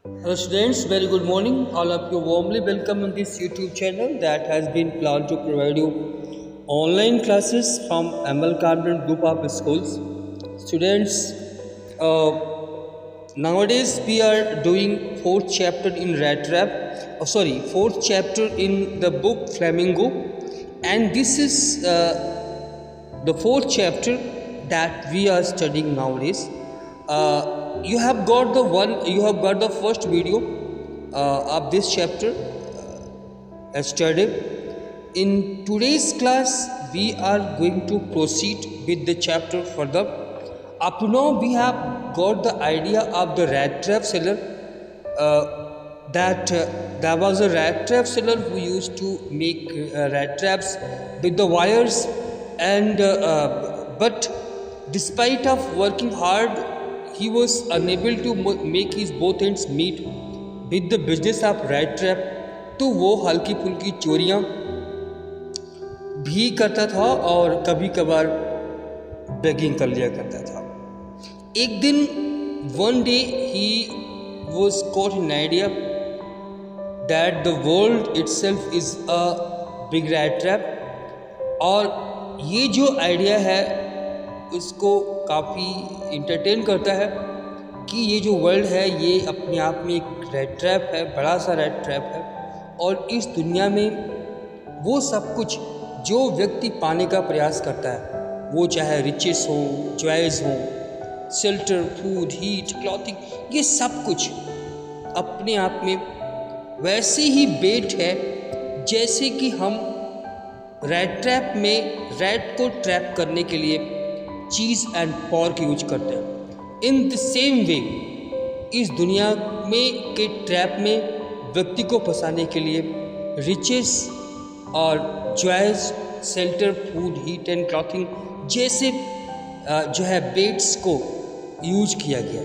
Hello students, very good morning. All of you warmly welcome on this YouTube channel that has been planned to provide you online classes from ML Carbon Group of Schools. Students, uh, nowadays we are doing fourth chapter in Rat Trap. Fourth chapter in the book Flamingo, and this is the fourth chapter that we are studying nowadays. You have got the first video of this chapter yesterday. In today's class we are going to proceed with the chapter further. Up to now we have got the idea of the rat trap seller, that there was a rat trap seller who used to make rat traps with the wires, and but despite of working hard he was unable to make his both ends meet with the business of rat trap. तो वो हल्की फुल्की चोरियां भी करता था और कभी कभार बेगिंग कर लिया करता था. एक दिन one day he was caught in an idea that the world itself is a big rat trap, और ये जो आइडिया है उसको काफ़ी इंटरटेन करता है कि ये जो वर्ल्ड है ये अपने आप में एक रेड ट्रैप है, बड़ा सा रेड ट्रैप है, और इस दुनिया में वो सब कुछ जो व्यक्ति पाने का प्रयास करता है, वो चाहे रिचेस हो, चॉइस हो, शेल्टर, फूड, हीट, क्लॉथिंग, ये सब कुछ अपने आप में वैसे ही बेट है जैसे कि हम रेड ट्रैप में रैट को ट्रैप करने के लिए चीज़ एंड पॉर्क यूज करते हैं. इन द सेम वे इस दुनिया में के ट्रैप में व्यक्ति को फंसाने के लिए रिचेस और joys, shelter, food, heat and clothing जैसे जो है बेट्स को यूज किया गया.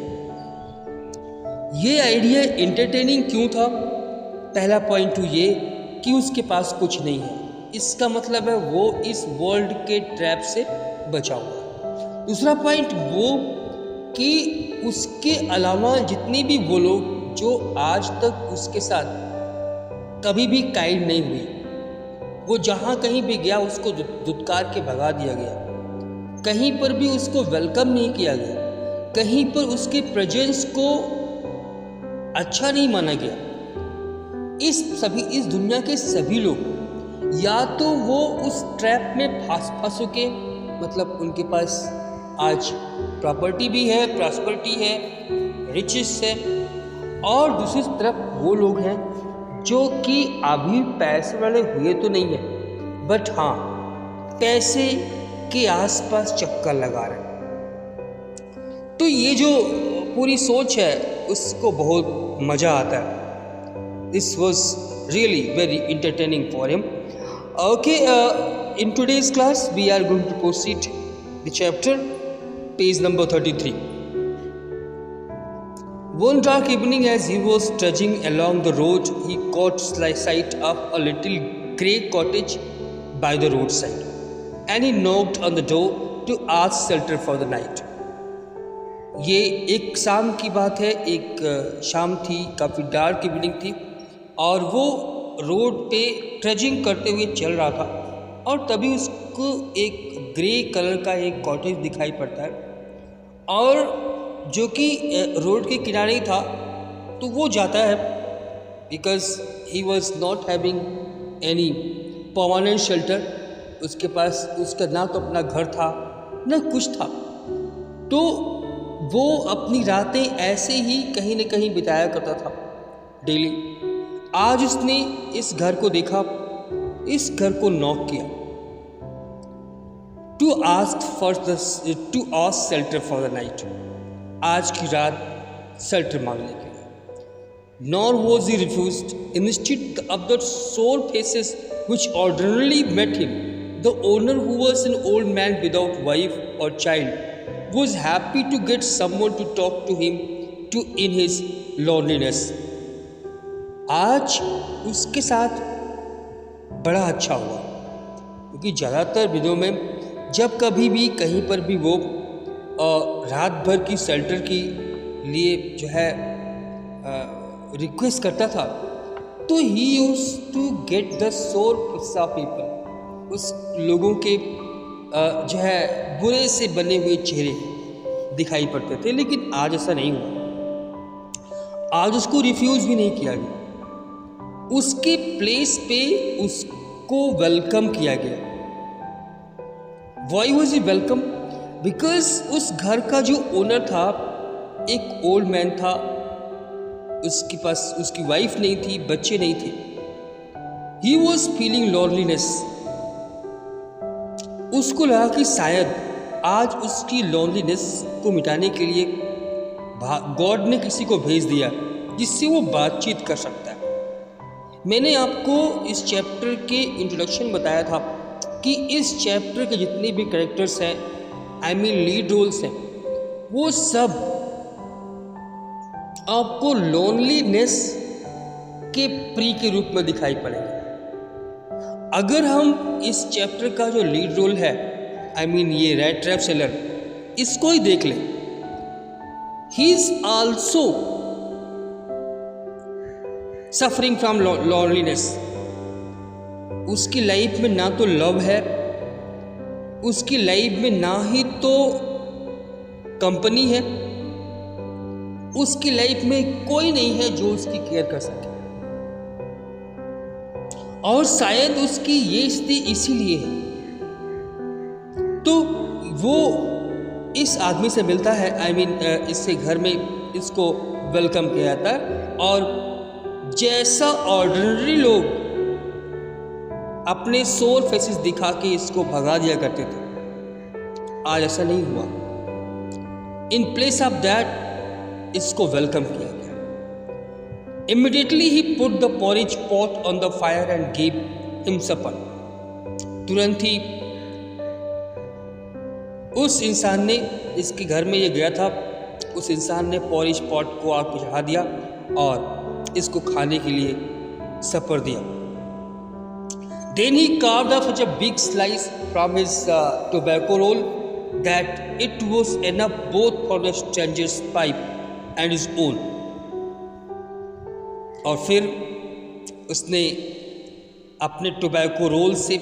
ये आइडिया इंटरटेनिंग क्यों था? पहला पॉइंट तो ये कि उसके पास कुछ नहीं है, इसका मतलब है वो इस वर्ल्ड के ट्रैप से बचा हुआ है. दूसरा पॉइंट वो कि उसके अलावा जितने भी वो लोग जो आज तक उसके साथ कभी भी काइंड नहीं हुई, वो जहाँ कहीं भी गया उसको धुतकार के भगा दिया गया, कहीं पर भी उसको वेलकम नहीं किया गया, कहीं पर उसके प्रेजेंस को अच्छा नहीं माना गया. इस दुनिया के सभी लोग या तो वो उस ट्रैप में फंस चुके, मतलब उनके पास आज प्रॉपर्टी भी है, प्रॉस्पेरिटी है, रिचेस है, और दूसरी तरफ वो लोग हैं जो कि अभी पैसे वाले हुए तो नहीं है, बट हाँ पैसे के आसपास चक्कर लगा रहे हैं. तो ये जो पूरी सोच है उसको बहुत मज़ा आता है. This was really very entertaining for him. Okay, in today's class we are going to proceed the chapter, page number 33. One dark evening as he was trudging along the road, he caught sight of a little grey cottage by the roadside, and he knocked on the door to ask shelter for the night. ये एक शाम की बात है, एक शाम थी, काफ़ी डार्क इवनिंग थी, और वो रोड पे ट्रेजिंग करते हुए चल रहा था, और तभी उसको एक ग्रे कलर का एक कॉटेज दिखाई पड़ता है, और जो कि रोड के किनारे ही था. तो वो जाता है because he was not having any permanent shelter. उसके पास उसका ना तो अपना घर था ना कुछ था, तो वो अपनी रातें ऐसे ही कहीं न कहीं बिताया करता था डेली. आज उसने इस घर को देखा, इस घर को नॉक किया to ask shelter for the night. आज की रात शेल्टर मांगने के लिए. Nor was he refused. Instead of the sour faces which ordinarily met him, the owner, who was an old man without wife or child, was happy to get someone to talk to him in his loneliness. आज उसके साथ बड़ा अच्छा हुआ, क्योंकि ज़्यादातर दिनों में जब कभी भी कहीं पर भी वो रात भर की शेल्टर के लिए जो है रिक्वेस्ट करता था तो ही यूज टू गेट द सोर पिस्सा पीपल, उस लोगों के जो है बुरे से बने हुए चेहरे दिखाई पड़ते थे। लेकिन आज ऐसा नहीं हुआ, आज उसको रिफ्यूज भी नहीं किया गया, उसके प्लेस पे उसको वेलकम किया गया। Why was he welcome? Because उस घर का जो ओनर था एक ओल्ड मैन था, उसके पास उसकी वाइफ नहीं थी, बच्चे नहीं थे। He was feeling loneliness. उसको लगा कि शायद आज उसकी लॉनलीनेस को मिटाने के लिए गॉड ने किसी को भेज दिया जिससे वो बातचीत कर सकता है। मैंने आपको इस चैप्टर के इंट्रोडक्शन बताया था कि इस चैप्टर के जितने भी कैरेक्टर्स हैं, आई मीन लीड रोल्स हैं, वो सब आपको लोनलीनेस के प्री के रूप में दिखाई पड़ेगा। अगर हम इस चैप्टर का जो लीड रोल है, आई मीन ये रेड ट्रैप सेलर, इसको ही देख लें, he is also suffering from loneliness. उसकी लाइफ में ना तो लव है, उसकी लाइफ में ना ही तो कंपनी है, उसकी लाइफ में कोई नहीं है जो उसकी केयर कर सके। और शायद उसकी ये स्थिति इसीलिए है। तो वो इस आदमी से मिलता है, आई मीन इससे घर में इसको वेलकम किया जाता है। और जैसा ऑर्डिनरी लोग अपने सोर फेसेस दिखा के इसको भगा दिया करते थे, आज ऐसा नहीं हुआ। इन प्लेस ऑफ दैट इसको वेलकम किया गया। इमीडिएटली ही put the porridge pot on the fire and give him supper. तुरंत ही उस इंसान ने, इसके घर में ये गया था, उस इंसान ने पॉरेज पॉट को आग पे चढ़ा दिया और इसको खाने के लिए सपर दिया। Then he carved off such a big slice from his tobacco roll that it was enough both for the stranger's pipe and his own. और फिर उसने अपने टोबैको रोल से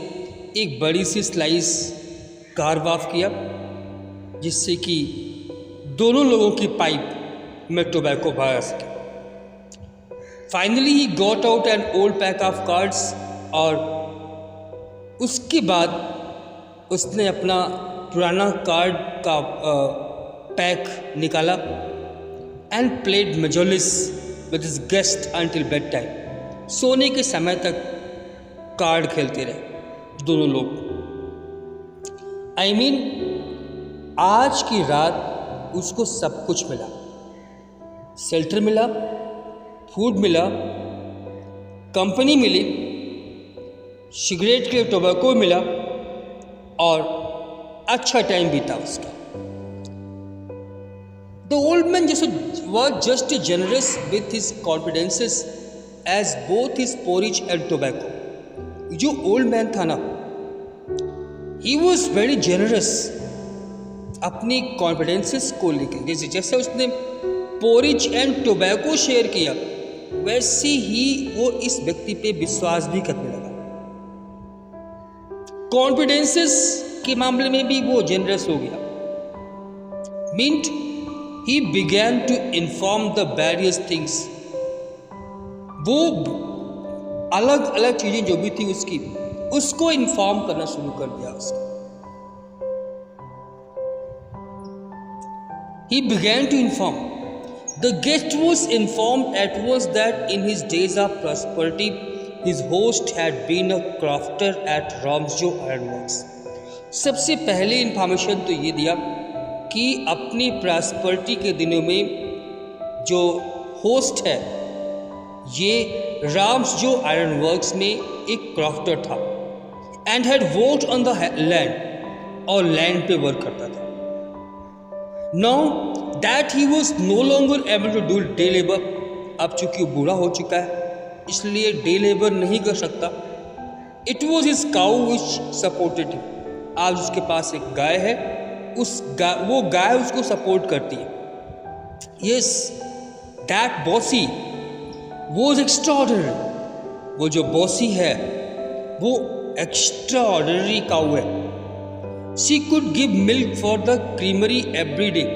एक बड़ी सी स्लाइस कार्व ऑफ किया, जिससे कि दोनों लोगों की पाइप में टोबैको भरा सके। Finally he got out an old pack of cards, और उसके बाद उसने अपना पुराना कार्ड का पैक निकाला and played majolis with his guest until bedtime. सोने के समय तक कार्ड खेलते रहे दोनों लोग। आई मीन आज की रात उसको सब कुछ मिला, शेल्टर मिला, फूड मिला, कंपनी मिली, सिगरेट के लिए टोबैको मिला और अच्छा टाइम बीता उसका। The old man was just generous with his confidences as both his porridge and tobacco. जो ओल्ड मैन था ना, he was very generous अपनी कॉन्फिडेंसेस को लेकर। जैसे उसने पोरिज एंड टोबैको शेयर किया, वैसे ही वो इस व्यक्ति पे विश्वास भी करने लगा। कॉन्फिडेंसेस के मामले में भी वो जेनरस हो गया। Meant he began to inform the various things. वो अलग अलग चीजें जो भी थी उसकी, उसको इन्फॉर्म करना शुरू कर दिया उसको। He began to inform. The guest was informed at once that in his days of prosperity, his host had been a crafter at Ramsjo Ironworks. सबसे पहले इंफॉर्मेशन तो ये दिया कि अपनी प्रॉस्पेरिटी के दिनों में जो होस्ट है ये राम्सजो आयरन वर्क्स में एक क्राफ्टर था and had worked on the land, और लैंड पे वर्क करता था। Now that he was no longer able to do day labor, अब चूंकि वो बूढ़ा हो चुका है इसलिए डे लेबर नहीं कर सकता। It was his cow which supported him. आज उसके पास एक गाय है, वो गाय उसको सपोर्ट करती है। Yes, that bossy was extraordinary. वो जो बॉसी है वो एक्स्ट्राऑर्डिनरी काऊ है। She could give milk for the creamery every day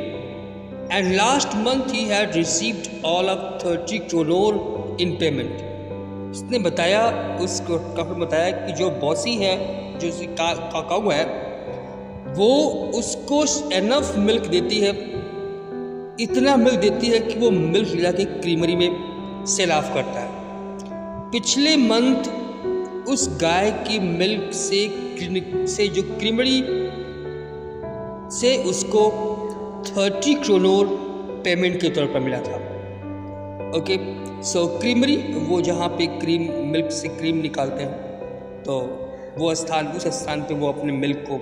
and last month he had received all of 30 crore in payment. उसने बताया, उसको काफी बताया कि जो बॉसी है, जो काऊ है, वो उसको एनफ मिल्क देती है, इतना मिल्क देती है कि वो मिल्क ले जाके क्रीमरी में सेल ऑफ करता है। पिछले मंथ उस गाय की मिल्क से जो क्रीमरी से उसको 30 करोड़ पेमेंट के तौर पर मिला था। ओके, सो क्रीमरी वो जहाँ पे क्रीम मिल्क से क्रीम निकालते हैं, तो वो स्थान, उस स्थान पे वो अपने मिल्क को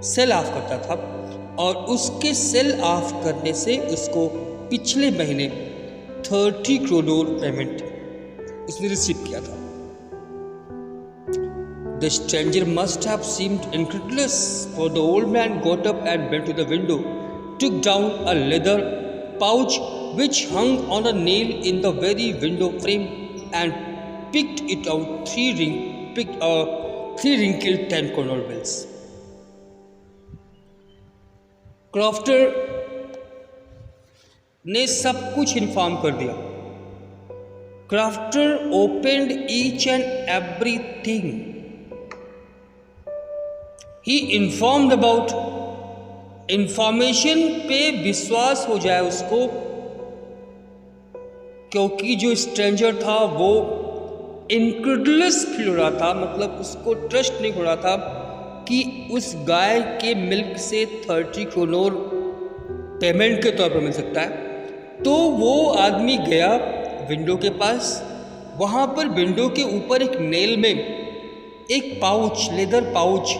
सेल ऑफ करता था और उसके सेल ऑफ करने से उसको पिछले महीने 30 करोड़ पेमेंट उसने रिसीव किया था। The stranger must have seemed incredulous, for the old man got up and went to the window, took down a leather pouch which hung on a nail in the very window frame, and picked it out three wrinkled 10 corner bills. Crofter ने सब कुछ inform कर दिया। Crofter opened each and everything he informed about. Information पे विश्वास हो जाए उसको, क्योंकि जो स्ट्रेंजर था वो इनक्रेडुलस फील हो रहा था, मतलब उसको ट्रस्ट नहीं हो रहा था कि उस गाय के मिल्क से 30 करोड़ पेमेंट के तौर पर मिल सकता है। तो वो आदमी गया विंडो के पास, वहाँ पर विंडो के ऊपर एक नेल में एक पाउच, लेदर पाउच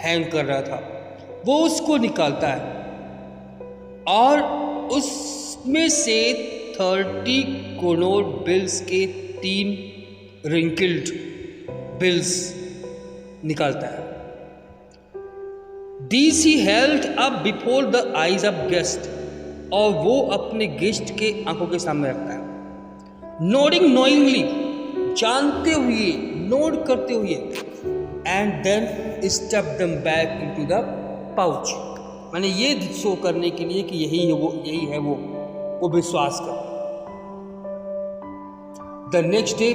हैंग कर रहा था। वो उसको निकालता है और उसमें से 30 करोड़ बिल्स के 3 रिंकल्ड बिल्स निकालता है। These he held up before the eyes of guest, और वो अपने गेस्ट के आंखों के सामने रखता है। Nodding knowingly, जानते हुए, नोड करते हुए, and then stuff them back into the pouch, मैंने ये शो करने के लिए कि यही है वो विश्वास कर। The next day,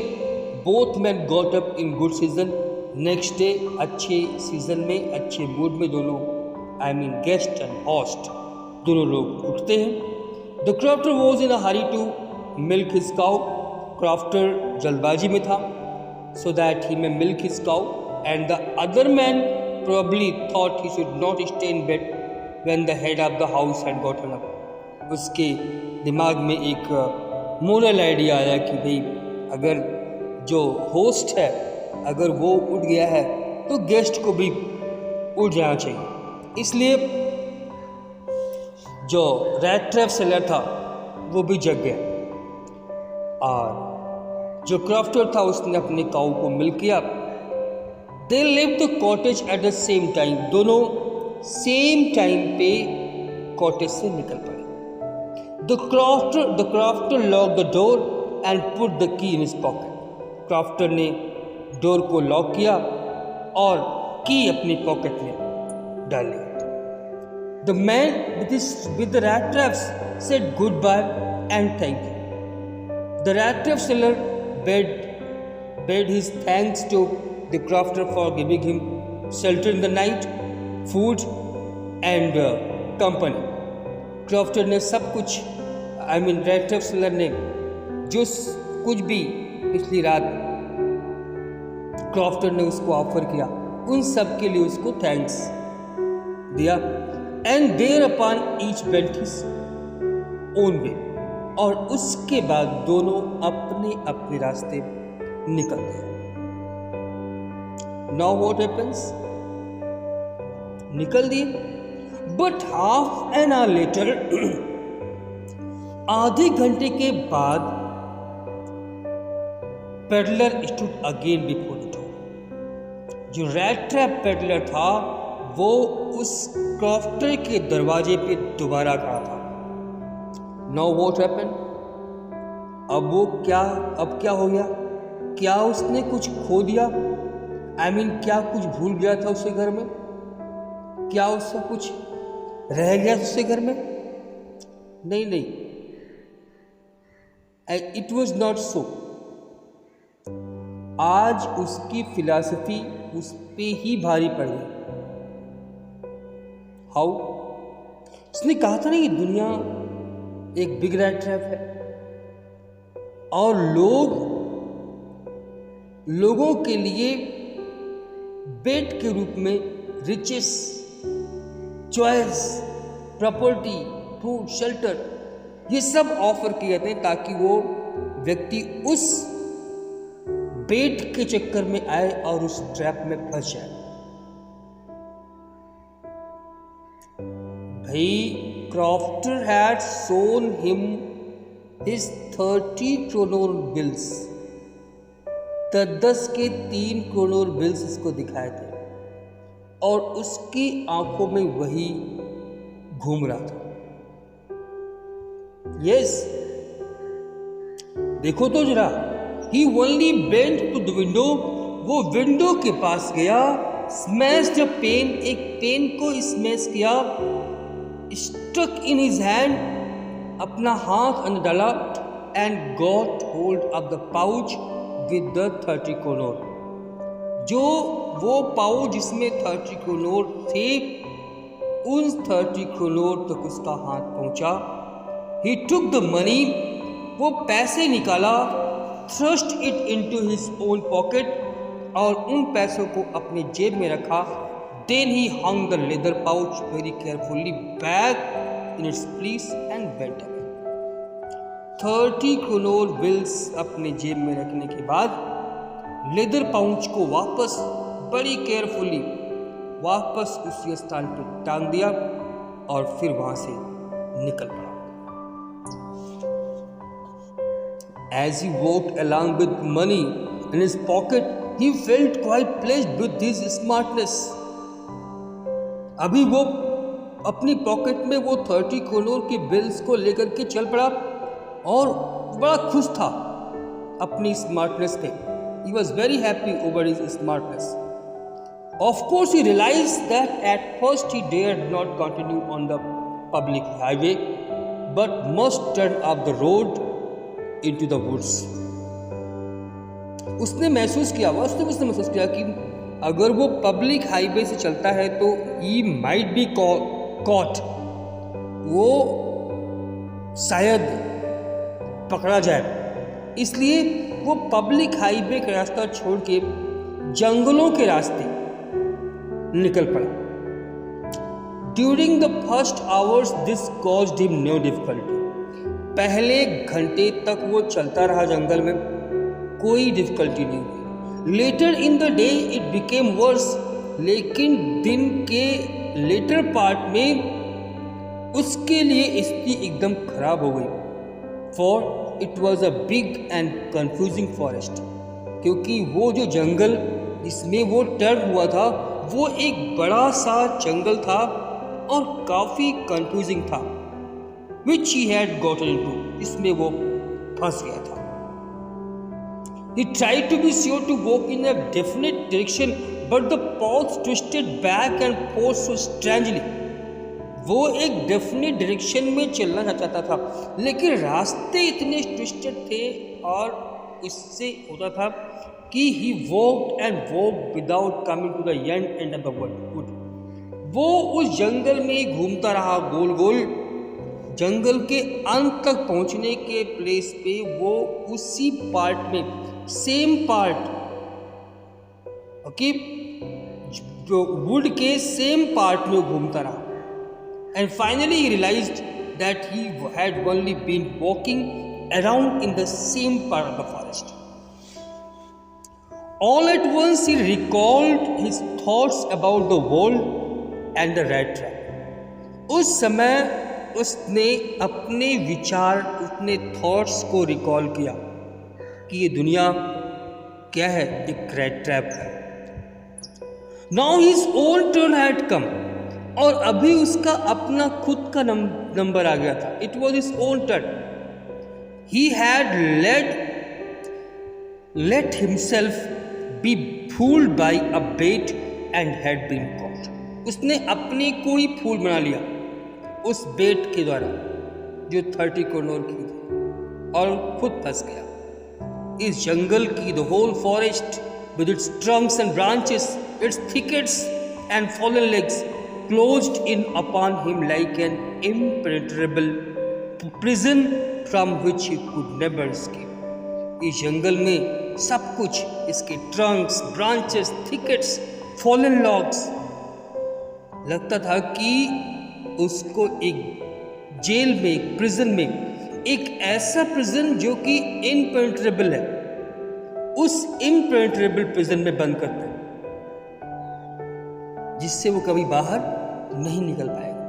both men got up in good season. Next day अच्छे सीजन में, अच्छे मूड में दोनों, I mean guest and host, दोनों लोग उठते हैं। The crofter was in a hurry to milk his cow. Crofter जल्दबाजी में था, so that he may milk his cow, and the other man probably thought he should not stay in bed when the head of the house had gotten up. उसके दिमाग में एक moral idea आया कि भाई अगर जो होस्ट है अगर वो उठ गया है तो गेस्ट को भी उठ जाना चाहिए। इसलिए जो रैट ट्रैप सेलर था वो भी जग गया और जो क्रॉफ्टर था उसने अपने काऊ को मिल किया। They left the cottage at the same time, दोनों सेम टाइम पे कॉटेज से निकल पड़े। The crofter lock the door and put the key in his pocket. Crofter ने डोर को लॉक किया और की अपनी पॉकेट में डाली। The man with the rat traps said good bye and thank you. The rat trap seller bade his thanks to the crofter for giving him shelter in the night, food and company. Crofter ने सब कुछ, I mean rat trap seller ने जो कुछ भी पिछली रात crofter ने उसको ऑफर किया, उन सब के लिए उसको थैंक्स दिया। And thereupon each went his own way, और उसके बाद दोनों अपने अपने रास्ते निकल गए। नाउ व्हाट हैपेंस, निकल दिए, but half an hour later, आधे घंटे के बाद peddler stood again before the door. जो रैट ट्रैप पेडलर था वो उस क्रॉफ्टर के दरवाजे पे दोबारा खड़ा था। नाउ व्हाट हैपेंड, अब क्या हो गया? क्या उसने कुछ खो दिया? क्या कुछ भूल गया था उसके घर में? क्या उसका कुछ रह गया उसके घर में? नहीं नहीं, इट वॉज नॉट सो। आज उसकी फिलॉसफी उस पे ही भारी पड़ गई। हाउ? उसने कहा था ना कि दुनिया एक बिग रैट ट्रैप है और लोगों के लिए बेट के रूप में riches, choice, property, food, shelter, ये सब ऑफर किए जाते हैं ताकि वो व्यक्ति उस बेट के चक्कर में आए और उस ट्रैप में फंस जाए। भाई, crofter had shown him his 30 crore bills. 10 के 3 करोड़ बिल्स इसको दिखाए थे और उसकी आंखों में वही घूम रहा था। यस, देखो तो जरा। He only bent to the window. वो विंडो के पास गया, स्मैश द पेन, एक पेन को स्मैश किया, स्टक इन हिज हैंड, अपना हाथ अंदर डाला and got hold of the pouch with the 30 crore. जो वो पाउच जिसमें 30 करोड़ थे, उन 30 करोड़ तक उसका हाथ पहुंचा। He took the money, वो पैसे निकाला, thrust it into his own pocket, और उन पैसों को अपने जेब में रखा। Then he hung the leather pouch very carefully back in its place and went away. 30 crore bills अपने जेब में रखने के बाद लेदर पाउच को वापस बड़ी केयरफुली वापस उसी स्थान पर टांग दिया और फिर वहां से निकल पड़ा। As he walked along with money in his pocket, he felt quite pleased with his smartness. अभी वो अपनी पॉकेट में वो 30 करोड़ के बिल्स को लेकर के चल पड़ा और बड़ा खुश था अपनी स्मार्टनेस पे। He was very happy over his smartness. Of course, he realized that at first he dared not continue on the public highway, but must turn off the road into the woods. उसने महसूस किया कि अगर वो public highway से चलता है तो he might be caught, वो शायद पकड़ा जाए। इसलिए वो पब्लिक हाईवे का रास्ता छोड़ के जंगलों के रास्ते निकल पड़ा। During the first hours, this caused him no difficulty. पहले घंटे तक वो चलता रहा जंगल में, कोई डिफिकल्टी नहीं हुई। Later in the day it became worse, लेकिन दिन के लेटर पार्ट में उसके लिए स्थिति एकदम खराब हो गई। For it was a big and confusing forest, क्योंकि वो जो जंगल जिसमें वो टर्न हुआ था वो एक बड़ा सा जंगल था और काफ़ी कंफ्यूजिंग था। Which he had gotten into, इसमें वो फंस गया था। He tried to be sure to walk in a definite direction, but the path twisted back and forth so strangely. वो एक डेफिनेट डायरेक्शन में चलना चाहता था, लेकिन रास्ते इतने ट्विस्टेड थे और इससे होता था कि he walked and walked without coming to the end of the wood. वो उस जंगल में घूमता रहा गोल गोल। जंगल के अंत तक पहुंचने के प्लेस पे वो उसी पार्ट में, सेम पार्ट, ओके, जो वुड के सेम पार्ट में घूमता रहा। And finally he realised that he had only been walking around in the same part of the forest. All at once he recalled his thoughts about the world and the rat trap. उस समय उसने अपने विचार, अपने thoughts को recall किया कि ये दुनिया क्या है, एक रैट ट्रैप है। Now his own turn had come, और अभी उसका अपना खुद का नंबर आ गया था। It was his own turn. he had let himself be fooled by a bait and had been caught. उसने अपने को ही फूल बना लिया उस बेट के द्वारा जो 30 करोड़ की थी और खुद फंस गया इस जंगल की. The whole forest with its trunks and branches, its thickets and fallen legs, closed in upon him like an impenetrable prison from which he could never escape. इस जंगल में सब कुछ, इसके Trunks, branches, thickets, fallen logs, लगता था कि उसको एक जेल में, एक प्रिजन में, एक ऐसा प्रिजन जो कि इनपेनेट्रेबल है, उस इम्पेनेट्रेबल प्रिजन में बंद करते हैं जिससे वो कभी बाहर नहीं निकल पाएगा.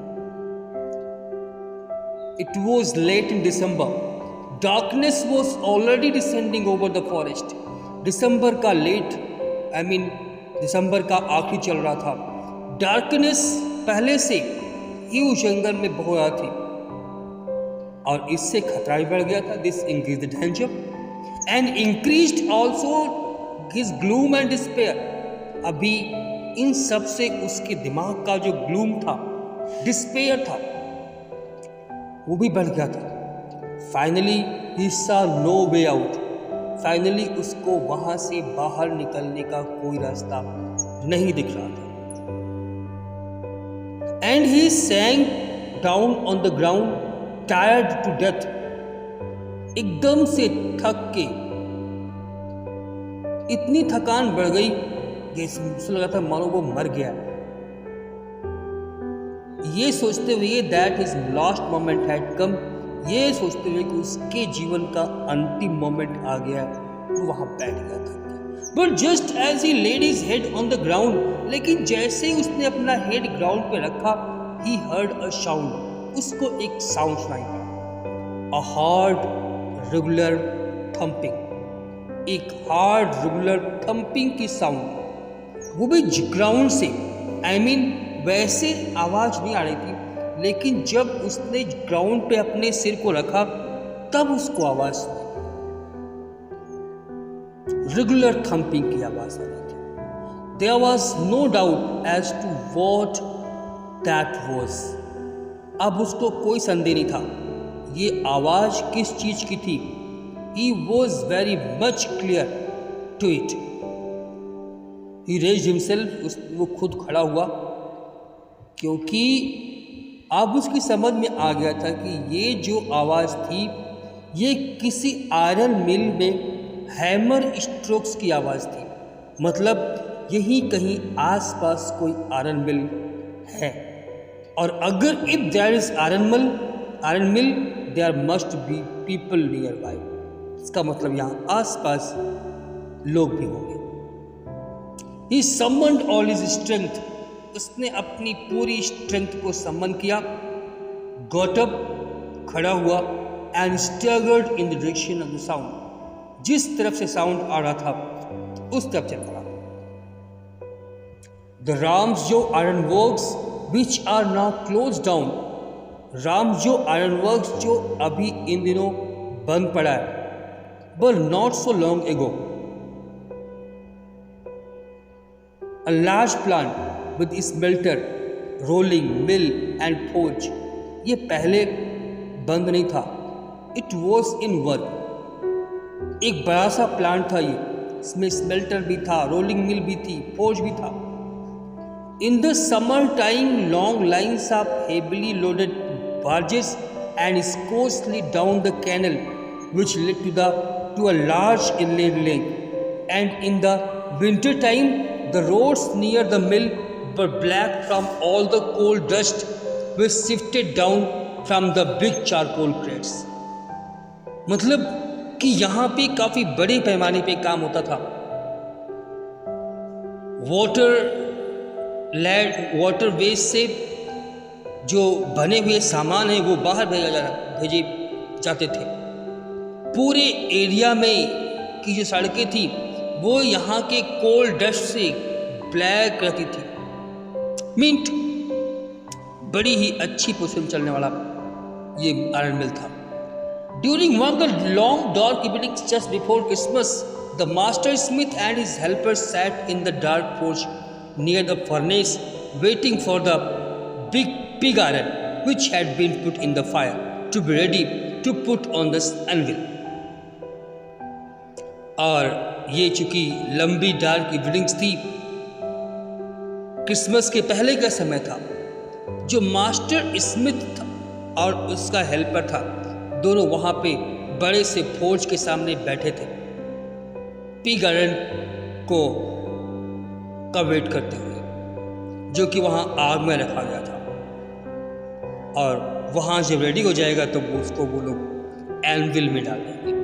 It was late in December. Darkness was already descending over the forest. दिसंबर का दिसंबर का आखिरी चल रहा था. डार्कनेस पहले से ही उस जंगल में बहुत रहा थी और इससे खतरा भी बढ़ गया था. This increase the danger and increased also his gloom and despair. अभी इन सब से उसके दिमाग का जो ग्लूम था, डिस्पेयर था, वो भी बढ़ गया था. Finally he saw no way out. Finally उसको वहां से बाहर निकलने का कोई रास्ता नहीं दिख रहा था. And he sank down on the ground, tired to death. एकदम से थक के इतनी थकान बढ़ गई कि ऐसा लगा था मानो वो मर गया. ये सोचते हुए that his last moment had come, ये सोचते हुए कि उसके जीवन का अंतिम मोमेंट आ गया, वो वहां बैठ गया था. But just as he laid his head on the ground, लेकिन जैसे ही उसने अपना हेड ग्राउंड पे रखा, ही हर्ड अ साउंड. उसको एक साउंड सुनाई पड़ा. अ हार्ड रेगुलर थम्पिंग, एक हार्ड रेगुलर थम्पिंग की साउंड, वो भी ग्राउंड से. वैसे आवाज नहीं आ रही थी, लेकिन जब उसने ग्राउंड पे अपने सिर को रखा तब उसको आवाज सुनाई. रेगुलर थम्पिंग की आवाज आ रही थी. There was no doubt as to what that was. अब उसको कोई संदेह नहीं था ये आवाज किस चीज की थी. He was very much clear to it. He raised himself. वो खुद खड़ा हुआ क्योंकि अब उसकी समझ में आ गया था कि ये जो आवाज थी ये किसी आयरन मिल में हैमर स्ट्रोक्स की आवाज थी. मतलब यही कहीं आसपास कोई आयरन मिल है, और अगर if there is iron mill there must be people nearby. इसका मतलब यहाँ आसपास लोग भी होंगे. He summoned all his strength. उसने अपनी पूरी स्ट्रेंथ को सम्मन किया. Got up, खड़ा हुआ, and staggered in the direction of the sound. जिस तरफ से साउंड आ रहा था उस तरफ चल पड़ा. The Ramjo ironworks which are now closed down. रामजो आयरनवर्क्स जो अभी इन दिनों बंद पड़ा है, but not so long ago. A large plant with smelter, rolling mill and forge. ये पहले बंद नहीं था. It was in work. एक बड़ा सा प्लांट था ये, इसमें स्मेल्टर भी था, रोलिंग मिल भी थी, फोर्ज भी था. In the summer time, long lines of heavily loaded barges and coastly down the canal which led to a large inland lake. And in the winter time, the roads near the mill were black from all the coal dust which sifted down from the big charcoal crates. मतलब कि यहाँ पे काफी बड़े पैमाने पे काम होता था. वाटर वेज से जो बने हुए सामान है वो बाहर भेजे जाते थे. पूरे एरिया में की जो सड़कें थी वो यहाँ के कोल डस्ट से ब्लैक रहती थी. मिंट बड़ी ही अच्छी पोजीशन चलने वाला ये आयरन मिल था. During one of the long dark evenings just before Christmas, the master smith and his helpers sat in the dark porch near the furnace waiting for the big pig iron which had been put in the fire to be ready to put on the anvil. और ये चूंकि लंबी dark evenings थी, Christmas के पहले का समय था, जो मास्टर स्मिथ था और उसका हेल्पर था, दोनों वहां पे बड़े से फोर्ज के सामने बैठे थे, पिग आयरन को का वेट करते हुए, जो कि वहां आग में रखा गया था। और वहां जब रेडी हो जाएगा तो वो लोग एनविल में डाल देंगे।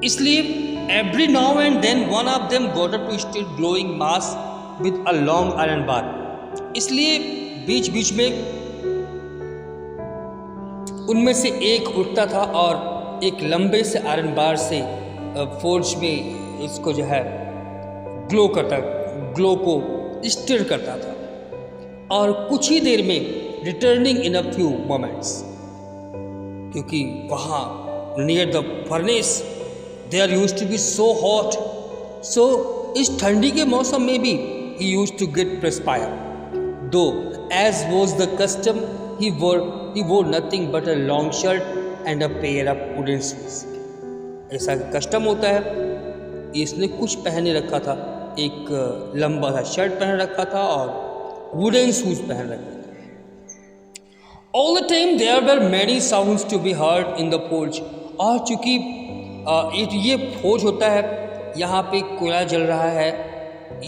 इसलिए every now and then one of them got up to still glowing mass with a long iron bar. इसलिए बीच बीच में उनमें से एक उठता था और एक लंबे से आयरन बार से फोर्ज में इसको जो है ग्लो को स्टिर करता था। और कुछ ही देर में returning in a few moments, क्योंकि वहाँ near the furnace they are used to be so hot, so इस ठंडी के मौसम में भी ही used to get perspire, though as was the custom he wore nothing but a long shirt and a pair of wooden shoes। ऐसा custom होता है, इसने कुछ पहने रखा था, एक लंबा सा शर्ट पहन रखा था और वुडन शूज पहन रखे थे। All the time there were many sounds to be heard in the forge। और चूंकि ये फोर्ज होता है, यहाँ पे कोयला जल रहा है,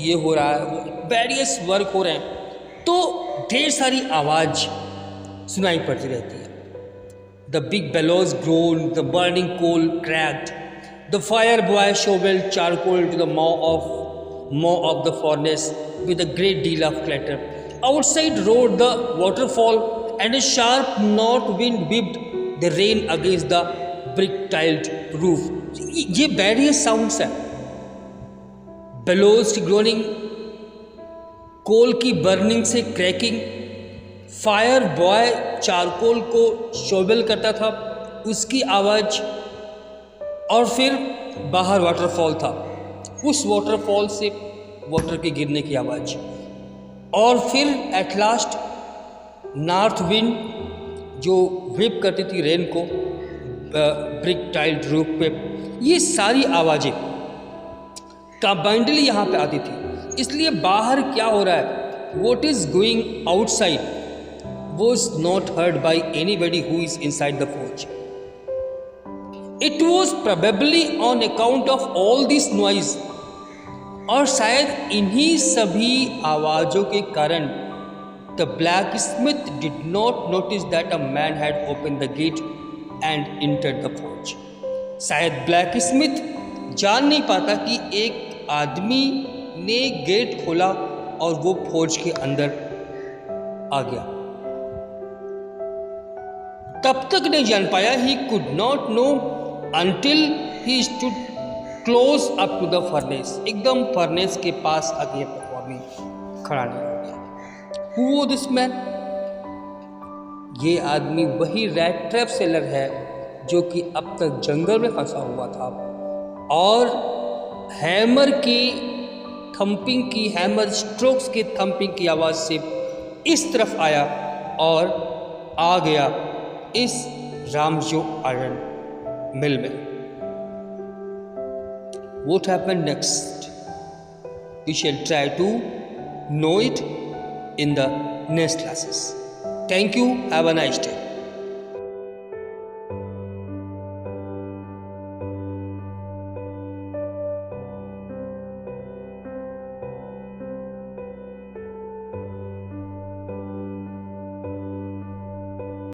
ये हो रहा है, वेरियस वर्क हो रहे हैं, तो ढेर सारी आवाज़ सुनाई पड़ती रहती है। The big bellows groaned, the burning coal cracked, the fire boy shoveled charcoal to the maw of the furnace with a great deal of clatter. Outside roared the waterfall, and a sharp north wind whipped the rain against the brick-tiled roof. ये various sounds हैं, bellows की groaning, कोल की burning से cracking, fire boy charcoal को शोबल करता था, उसकी आवाज़, और फिर बाहर वाटरफॉल था, उस वाटरफॉल से वाटर के गिरने की आवाज़, और फिर एट लास्ट नॉर्थ विंड जो व्हिप करती थी रेन को ब्रिक टाइल्ड रूफ पे। ये सारी आवाज़ें कंबाइंडली यहाँ पे आती थी। इसलिए बाहर क्या हो रहा है, what is going outside was not heard by anybody who is inside the forge. It was probably on account of all this noise, और शायद इन्हीं सभी आवाज़ों के कारण the blacksmith did not notice that a man had opened the gate and entered the forge। शायद blacksmith जान नहीं पाता कि एक आदमी ने गेट खोला और वो फौज के अंदर आ गया। तब तक नहीं जान पाया, he could not know until he stood close up to the furnace. एकदम फर्नेस के पास आगे आदमी खड़ा नहीं हो गया। Who this man? ये आदमी वही रैट ट्रैप सेलर है जो कि अब तक जंगल में फंसा हुआ था और हैमर की थंपिंग की, हैमर स्ट्रोक्स की थंपिंग की आवाज़ से इस तरफ आया और आ गया इस रामजो आयरन मिल में। What happened next? We shall try to know it in the next classes. Thank you. Have a nice day.